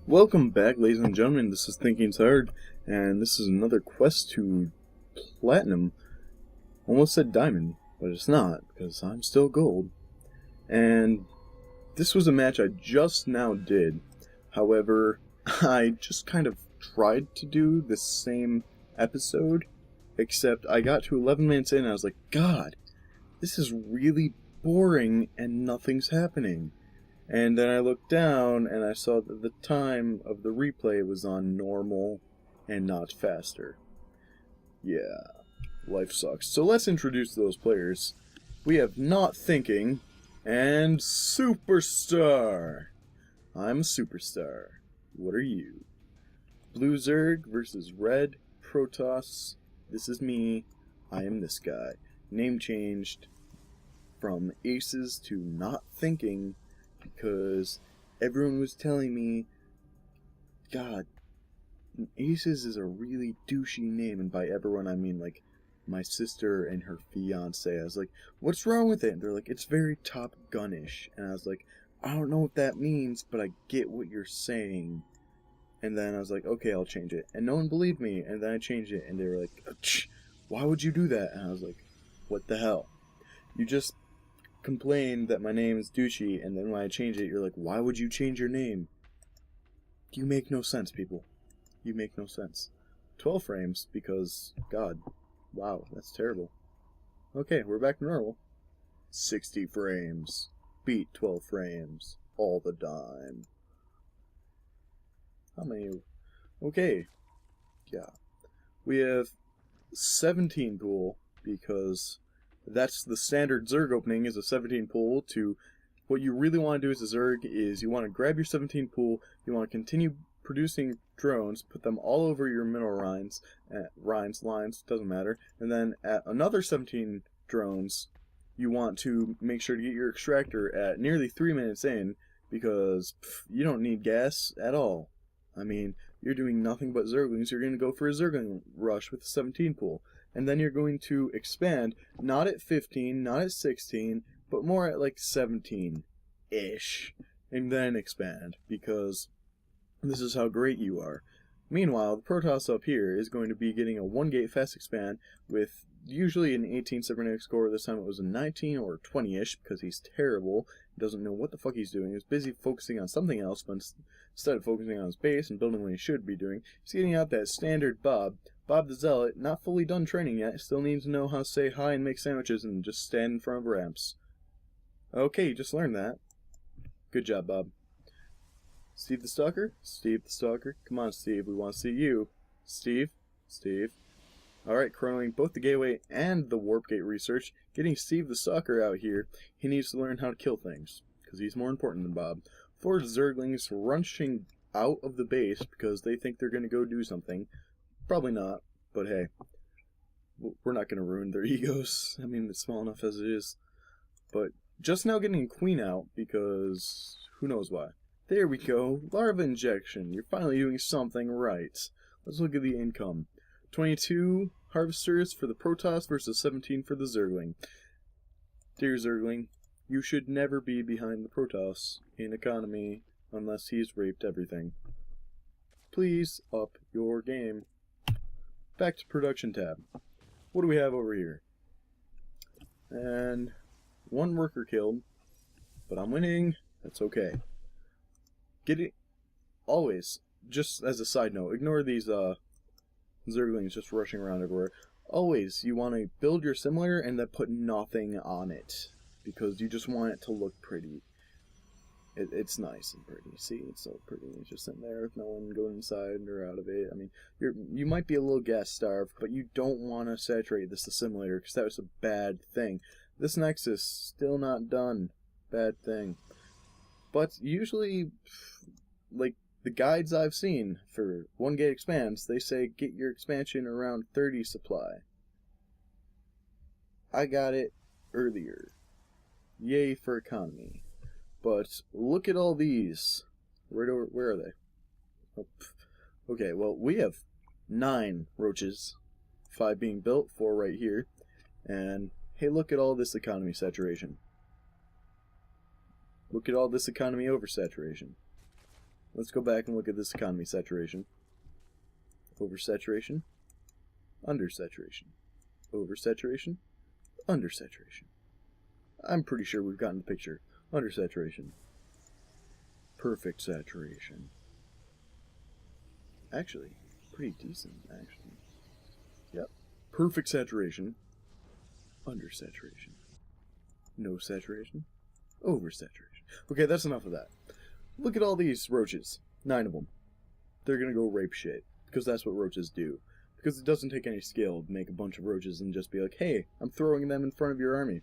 Welcome back, ladies and gentlemen. This is Thinking's Hard, and this is another quest to Platinum. Almost said Diamond, but it's not, because I'm still Gold. And this was a match I just now did. However, I just kind of tried to do the same episode, except I got to 11 minutes in and I was like, God, this is really boring and nothing's happening. And then I looked down and I saw that the time of the replay was on normal and not faster. Yeah, life sucks. So let's introduce those players. We have Not Thinking and Superstar. I'm a Superstar. What are you? Blue Zerg versus Red Protoss. This is me. I am this guy. Name changed from Aces to Not Thinking, because everyone was telling me, God, Aces is a really douchey name, and by everyone I mean like my sister and her fiance. I was like, what's wrong with it? And they're like, it's very Top Gun-ish. And I was like, I don't know what that means, but I get what you're saying. And then I was like, okay, I'll change it. And no one believed me, and then I changed it, and they were like, why would you do that? And I was like, what the hell? You just complained that my name is douchey, and then when I change it, you're like, why would you change your name? You make no sense, people. You make no sense. 12 frames, because, God, wow, that's terrible. Okay, we're back to normal. 60 frames. Beat 12 frames. All the time. How many? Okay. Yeah. We have 17 pool, because that's the standard Zerg opening, is a 17 pool. To what you really want to do as a Zerg is you want to grab your 17 pool, you want to continue producing drones, put them all over your mineral lines, doesn't matter, and then at another 17 drones, you want to make sure to get your extractor at nearly 3 minutes in, because you don't need gas at all. I mean, you're doing nothing but Zerglings. You're going to go for a Zergling rush with the 17 pool. And then you're going to expand, not at 15, not at 16, but more at like 17-ish. And then expand, because this is how great you are. Meanwhile, the Protoss up here is going to be getting a 1-gate fast expand with usually an 18 cybernetic score. This time it was a 19 or 20-ish, because he's terrible. He doesn't know what the fuck he's doing. He's busy focusing on something else, but instead of focusing on his base and building what he should be doing, he's getting out that standard Bob the Zealot, not fully done training yet, still needs to know how to say hi and make sandwiches and just stand in front of ramps. Okay, you just learned that. Good job, Bob. Steve the Stalker? Steve the Stalker? Come on, Steve, we want to see you. Steve? Alright, chronoing both the Gateway and the Warp Gate research, getting Steve the Stalker out here. He needs to learn how to kill things, because he's more important than Bob. 4 Zerglings rushing out of the base because they think they're going to go do something. Probably not, but hey, we're not going to ruin their egos. I mean, it's small enough as it is. But just now getting a queen out, because who knows why. There we go, larva injection. You're finally doing something right. Let's look at the income. 22 harvesters for the Protoss versus 17 for the Zergling. Dear Zergling, you should never be behind the Protoss in economy unless he's raped everything. Please up your game. Back to production tab. What do we have over here? And 1 worker killed, but I'm winning. That's okay. Get it. Always, just as a side note, ignore these Zerglings just rushing around everywhere. Always, you want to build your simulator and then put nothing on it, because you just want it to look pretty. It's nice and pretty. See, it's so pretty. It's just sitting there with no one going inside or out of it. I mean, you might be a little gas starved, but you don't want to saturate the simulator, because that was a bad thing. This Nexus, still not done. Bad thing. But usually, like, the guides I've seen for 1-gate expands, they say get your expansion around 30 supply. I got it earlier. Yay for economy. But look at all these. Where are they? Oh, okay, well, we have 9 roaches. 5 being built, 4 right here. And, hey, look at all this economy saturation. Look at all this economy oversaturation. let's go back and look at this economy saturation. Oversaturation, undersaturation, oversaturation, undersaturation. I'm pretty sure we've gotten the picture. Undersaturation. Perfect saturation. Actually, pretty decent, actually. Yep. Perfect saturation. Undersaturation. No saturation. Oversaturation. Okay, that's enough of that. Look at all these roaches. 9 of them. They're gonna go rape shit. Because that's what roaches do. Because it doesn't take any skill to make a bunch of roaches and just be like, hey, I'm throwing them in front of your army.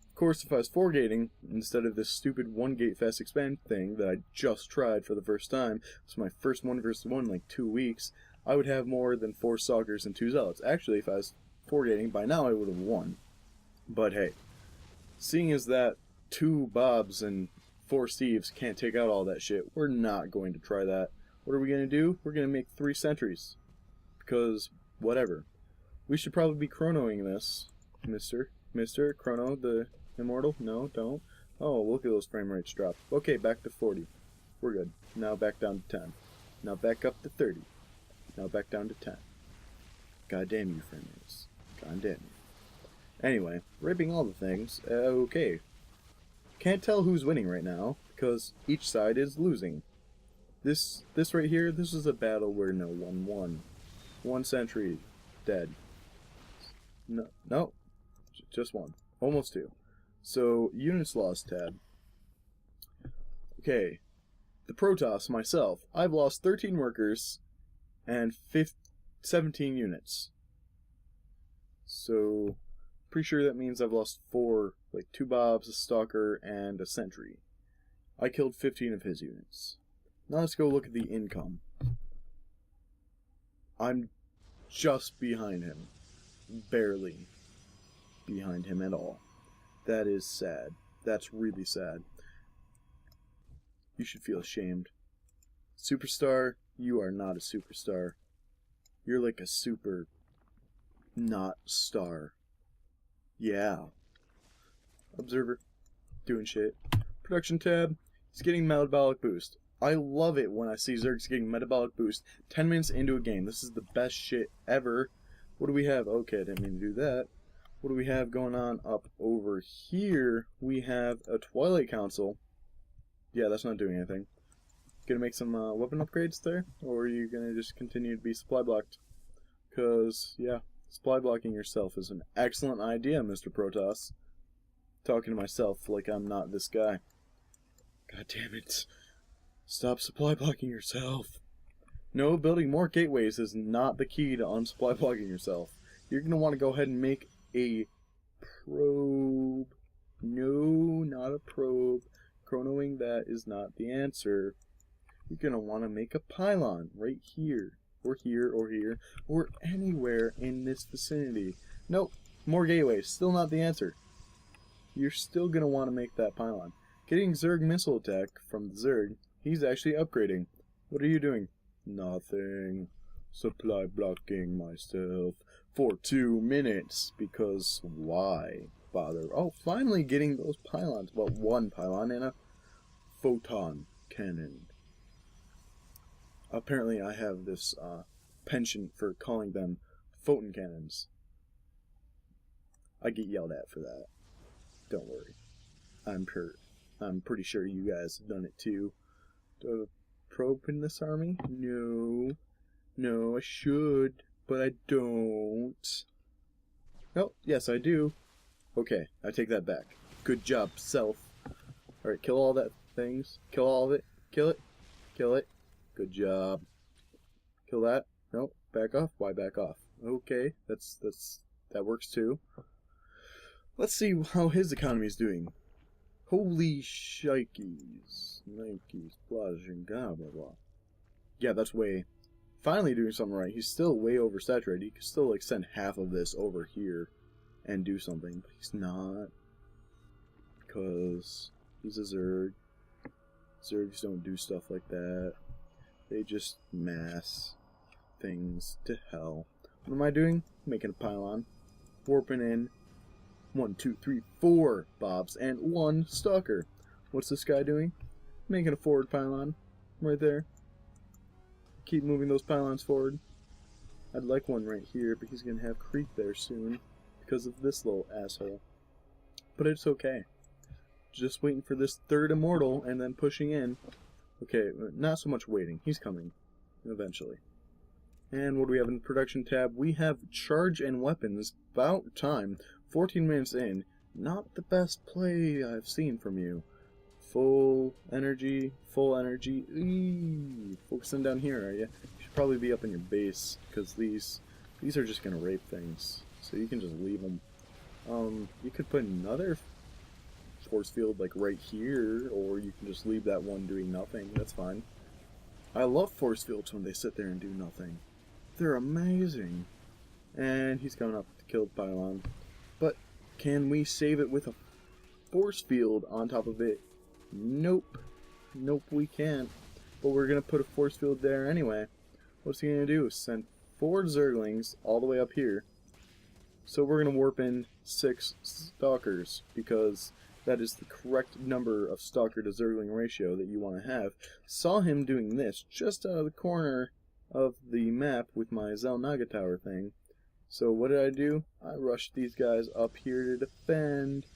Of course, if I was 4-gating, instead of this stupid 1-gate fast expand thing that I just tried for the first time, it's my first 1 versus 1 in like 2 weeks, I would have more than 4 stalkers and 2 zealots. Actually, if I was 4-gating, by now I would have won. But hey, seeing as that 2 Bobs and 4 Steves can't take out all that shit, we're not going to try that. What are we going to do? We're going to make 3 sentries. Because, whatever. We should probably be chronoing this, Mr. Chrono the Immortal? No, don't. Oh, look at those frame rates drop. Okay, back to 40. We're good. Now back down to 10. Now back up to 30. Now back down to 10. God damn you, frame rates. God damn you. Anyway, raping all the things. Okay. Can't tell who's winning right now, because each side is losing. This right here, this is a battle where no one won. 1 sentry, dead. No, just 1. Almost 2. So, units lost tab. Okay, the Protoss, myself, I've lost 13 workers and 17 units. So, pretty sure that means I've lost 4, like 2 Bobs, a Stalker, and a Sentry. I killed 15 of his units. Now let's go look at the income. I'm just behind him. Barely behind him at all. That is sad. That's really sad. You should feel ashamed. Superstar, you are not a superstar. You're like a super not star. Yeah. Observer. Doing shit. Production tab. He's getting metabolic boost. I love it when I see Zergs getting metabolic boost 10 minutes into a game. This is the best shit ever. What do we have? Okay, I didn't mean to do that. What do we have going on up over here? We have a Twilight Council. Yeah, that's not doing anything. Gonna make some weapon upgrades there? Or are you gonna just continue to be supply blocked? Because, yeah, supply blocking yourself is an excellent idea, Mr. Protoss. Talking to myself like I'm not this guy. God damn it. Stop supply blocking yourself. No, building more gateways is not the key to unsupply blocking yourself. You're going to want to go ahead and make a probe. No, not a probe. Chronoing that is not the answer. You're going to want to make a pylon right here. Or here, or here, or anywhere in this vicinity. Nope, more gateways. Still not the answer. You're still going to want to make that pylon. Getting Zerg missile attack from the Zerg. He's actually upgrading. What are you doing? Nothing. Supply blocking myself for 2 minutes. Because why bother? Oh, finally getting those pylons. Well, 1 pylon and a photon cannon. Apparently I have this penchant for calling them photon cannons. I get yelled at for that. Don't worry. I'm pretty sure you guys have done it too. Do I have a probe in this army? No. No, I should, but I don't. Oh, yes, I do. Okay, I take that back. Good job, self. Alright, kill all that things. Kill all of it. Kill it. Kill it. Good job. Kill that. Nope. Back off. Why back off? Okay, that works too. Let's see how his economy is doing. Holy shikeys. Nikes, blah, blah, blah, blah. Yeah, that's way... Finally doing something right. He's still way oversaturated. He could still, like, send half of this over here and do something, but he's not. Because he's a Zerg. Zergs don't do stuff like that. They just mass things to hell. What am I doing? Making a pylon. Warping in. 1, 2, 3, 4 Bobs and 1 Stalker. What's this guy doing? Making a forward pylon. Right there. keep moving those pylons forward. I'd like one right here, but he's gonna have creep there soon because of this little asshole. But it's okay. Just waiting for this third immortal and then pushing in. Okay, not so much waiting. He's coming eventually. And what do we have in the production tab? We have charge and weapons. About time. 14 minutes in. Not the best play I've seen from you. Full energy. Full energy. Eee, focusing down here, are you? You should probably be up in your base, because these are just going to rape things. So you can just leave them. You could put another force field like right here, or you can just leave that one doing nothing. That's fine. I love force fields when they sit there and do nothing. They're amazing. And he's coming up to kill the pylon. But can we save it with a force field on top of it? Nope. Nope, we can't. But we're going to put a force field there anyway. What's he going to do? Send 4 Zerglings all the way up here. So we're going to warp in 6 Stalkers, because that is the correct number of Stalker to Zergling ratio that you want to have. Saw him doing this just out of the corner of the map with my Xel'Naga Tower thing. So what did I do? I rushed these guys up here to defend.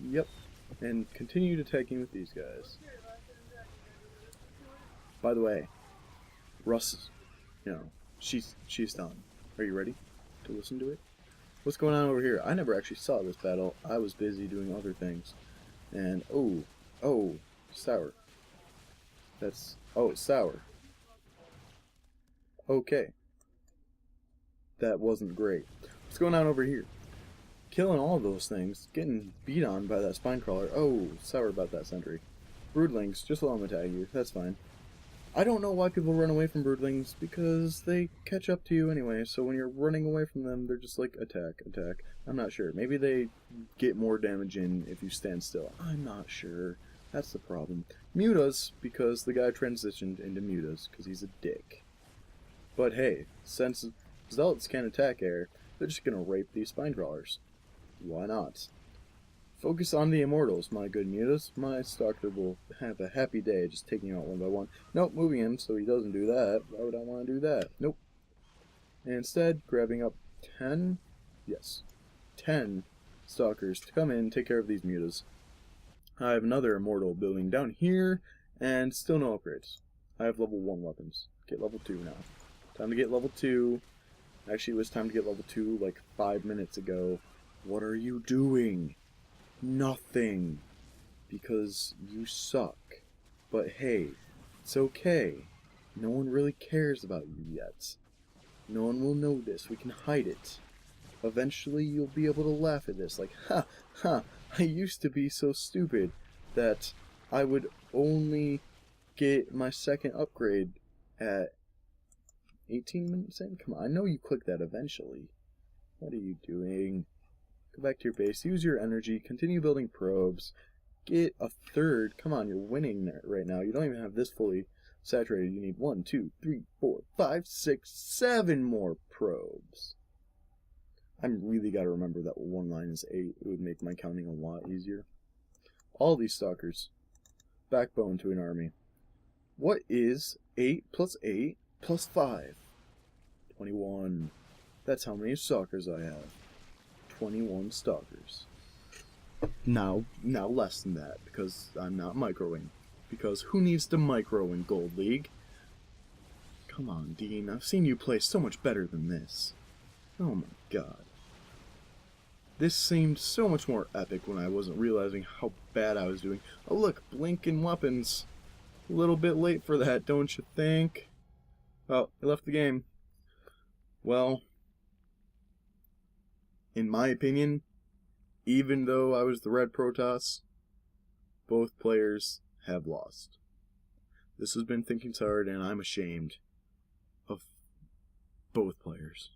Yep. And continued attacking with these guys. By the way, Russ, she's done. Are you ready to listen to it? What's going on over here? I never actually saw this battle. I was busy doing other things. And, oh, sour. It's sour. Okay. That wasn't great. What's going on over here? Killing all those things. Getting beat on by that spine crawler. Oh, sour about that sentry. Broodlings, just let them attack you. That's fine. I don't know why people run away from broodlings, because they catch up to you anyway, so when you're running away from them, they're just like, attack, attack. I'm not sure. Maybe they get more damage in if you stand still. I'm not sure. That's the problem. Mutas, because the guy transitioned into mutas, because he's a dick. But hey, since zealots can't attack air, they're just gonna rape these spine crawlers. Why not? Focus on the immortals, my good mutas. My stalker will have a happy day just taking you out one by one. Nope, moving him so he doesn't do that. Why would I want to do that? Nope. And instead, grabbing up 10 stalkers to come in and take care of these mutas. I have another immortal building down here, and still no upgrades. I have level 1 weapons. Get level 2 now. Time to get level 2. Actually, it was time to get level 2 like 5 minutes ago. What are you doing? Nothing. Because you suck. But hey, it's okay. No one really cares about you yet. No one will know this. We can hide it. Eventually you'll be able to laugh at this. Like, ha, I used to be so stupid that I would only get my second upgrade at 18 minutes in? Come on, I know you click that eventually. What are you doing? Go back to your base, use your energy, continue building probes, get a third. Come on, you're winning there right now. You don't even have this fully saturated. You need 1, 2, 3, 4, 5, 6, 7 more probes. I'm really got to remember that 1 line is 8. It would make my counting a lot easier. All these stalkers. Backbone to an army. What is 8 plus 8 plus 5? 21. That's how many stalkers I have. 21 stalkers. Now less than that, because I'm not microing. Because who needs to micro in Gold League? Come on, Dean, I've seen you play so much better than this. Oh my god. This seemed so much more epic when I wasn't realizing how bad I was doing. Oh look, blinking weapons. A little bit late for that, don't you think? Oh, I left the game. Well, in my opinion, even though I was the red Protoss, both players have lost. This has been Thinking Hard, and I'm ashamed of both players.